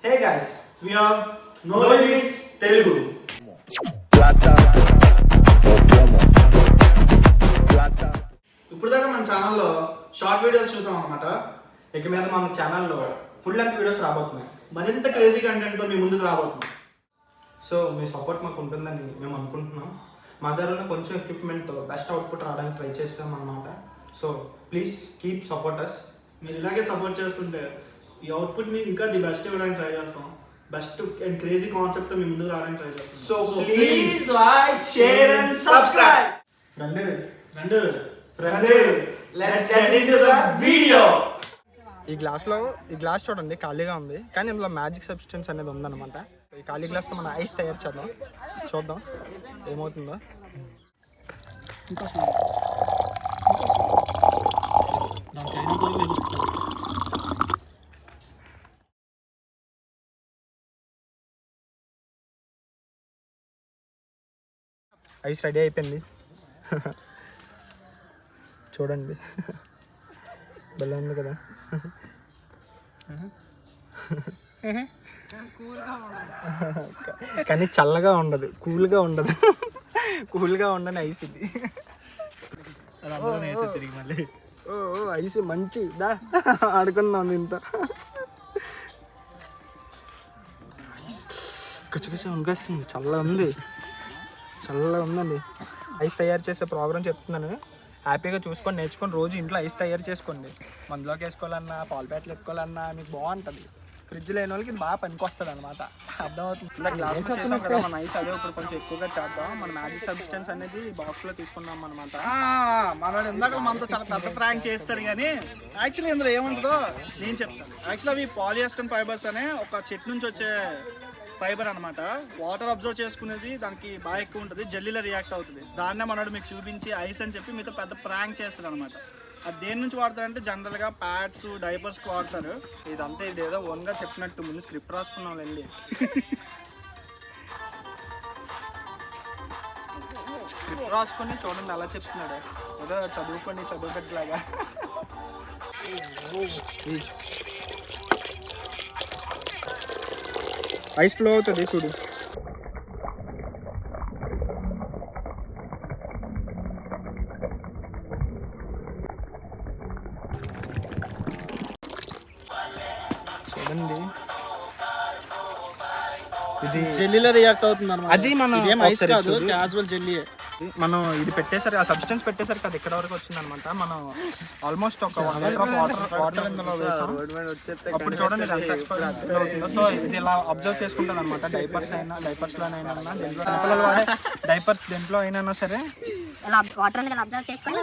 Hey guys, we are No Limits Telugu. ఇప్పుడు దాకా మన ఛానల్లో షార్ట్ వీడియోస్ చూసాం అన్నమాట. ఇక మీద మన ఛానల్లో ఫుల్ లెంత్ వీడియోస్ రాబోతున్నాయి. మరింత క్రేజీ కంటెంట్తో మీ ముందుకు రాబోతున్నాం. సో మీ సపోర్ట్ మాకు ఉంటుందని మేము అనుకుంటున్నాం. మా దగ్గర ఉన్న కొంచెం ఎక్విప్మెంట్తో బెస్ట్ అవుట్పుట్ రావడానికి ట్రై చేస్తాం అన్నమాట. So please keep support us. మీరు ఇలాగే సపోర్ట్ చేస్తుంటే ఈ అవుట్పుట్ని ఇంకా ది బెస్ట్ ఇవ్వడానికి ట్రై చేస్తాం. బెస్ట్ అండ్ క్రేజీ కాన్సెప్ట్తో మీ ముందుకు రావడానికి ట్రై చేస్తాం. So please like, share and subscribe. Friend let's get into the video. ఈ గ్లాస్ చూడండి ఖాళీగా ఉంది, కానీ ఇందులో మ్యాజిక్ సబ్స్టెన్స్ అనేది ఉందన్నమాట. ఈ ఖాళీ గ్లాస్తో మనం ఐస్ తయారు చేద్దాం, చూద్దాం ఏమవుతుందో. ఐస్ రెడీ అయిపోయింది చూడండి, బెల్ల ఉంది కదా. కానీ చల్లగా ఉండదు, కూల్గా ఉండదు. కూల్గా ఉండని ఐస్ ఇది. తిరిగి మళ్ళీ ఐస్ మంచి దా ఆడుకుందాం ఇంత. కచ్చకచ్చ ఉనికేస్తుంది, చల్లగా ఉందండి. ఐస్ తయారు చేసే ప్రోగ్రామ్ చెప్తున్నాను, హ్యాపీగా చూసుకొని నేర్చుకొని రోజు ఇంట్లో ఐస్ తయారు చేసుకోండి. మందులోకి వేసుకోవాలన్నా, పాల ప్యాకెట్లు వేసుకోవాలన్నా మీకు బాగుంటుంది. ఫ్రిడ్జ్ లేని వాళ్ళకి ఇది బాగా పనికి వస్తుంది అనమాట. అర్థమవుతుంది. ఇలా గ్లాస్ చేసాం కదా మన ఐస్, అదే ఇప్పుడు కొంచెం ఎక్కువగా చేద్దాం. మన మ్యాజిక్ సబ్స్టెన్స్ అనేది బాక్స్లో తీసుకున్నాం అనమాట. మనోడు ఇందాక మనతో చాలా పెద్ద ప్రాంక్ చేస్తాడు, కానీ యాక్చువల్లీ ఇందులో ఏముంటుందో నేను చెప్తాను. యాక్చువల్లీ అవి పాలియస్టర్ ఫైబర్స్ అనే ఒక చెట్టు నుంచి వచ్చే ఫైబర్ అనమాట. వాటర్ అబ్జర్వ్ చేసుకునేది దానికి బాగా ఎక్కువ ఉంటుంది, జెల్లీలో రియాక్ట్ అవుతుంది. దాన్నే మనోడు మీకు చూపించి ఐస్ అని చెప్పి మీతో పెద్ద ప్రాంక్ చేస్తాడు అనమాట. అది దేని నుంచి వాడతారంటే జనరల్గా ప్యాడ్స్, డైపర్స్కి వాడతారు. ఇదంతా ఇదేదో ఓన్గా చెప్పినట్టు ముందు స్క్రిప్ట్ రాసుకున్నాం వెళ్ళి. స్క్రిప్ట్ రాసుకొని చూడండి అలా చెప్తున్నాడు, ఏదో చదువుపెట్టలాగా. ఐస్ ఫ్లో అవుతుంది చూడు. చూడండి ఇది జెల్లీలో రియాక్ట్ అవుతుంది అన్నమాట. అది మనం ఐస్ కాదు, క్యాజువల్ జెల్లీ. మనం ఇది పెట్టేసరికి, ఆ సబ్స్టెన్స్ పెట్టేసరికి అది ఇక్కడ వరకు వచ్చింది అనమాట. మనం ఆల్మోస్ట్ ఒక 1 లీటర్ ఆఫ్ వాటర్ ఇందులో వేసాం. అప్పుడు చూడండి ఇది ఎంత ఎక్స్పైర్ అవుతుందో. సో ఇది ఇలా అబ్జర్వ్ చేసుకుంటుంది అనమాట. డైపర్స్లోనైనా దేంట్లో పిల్లలు వాడే డైపర్స్ దేంట్లో అయినా సరే వాటర్ అబ్జర్వ్ చేసుకొని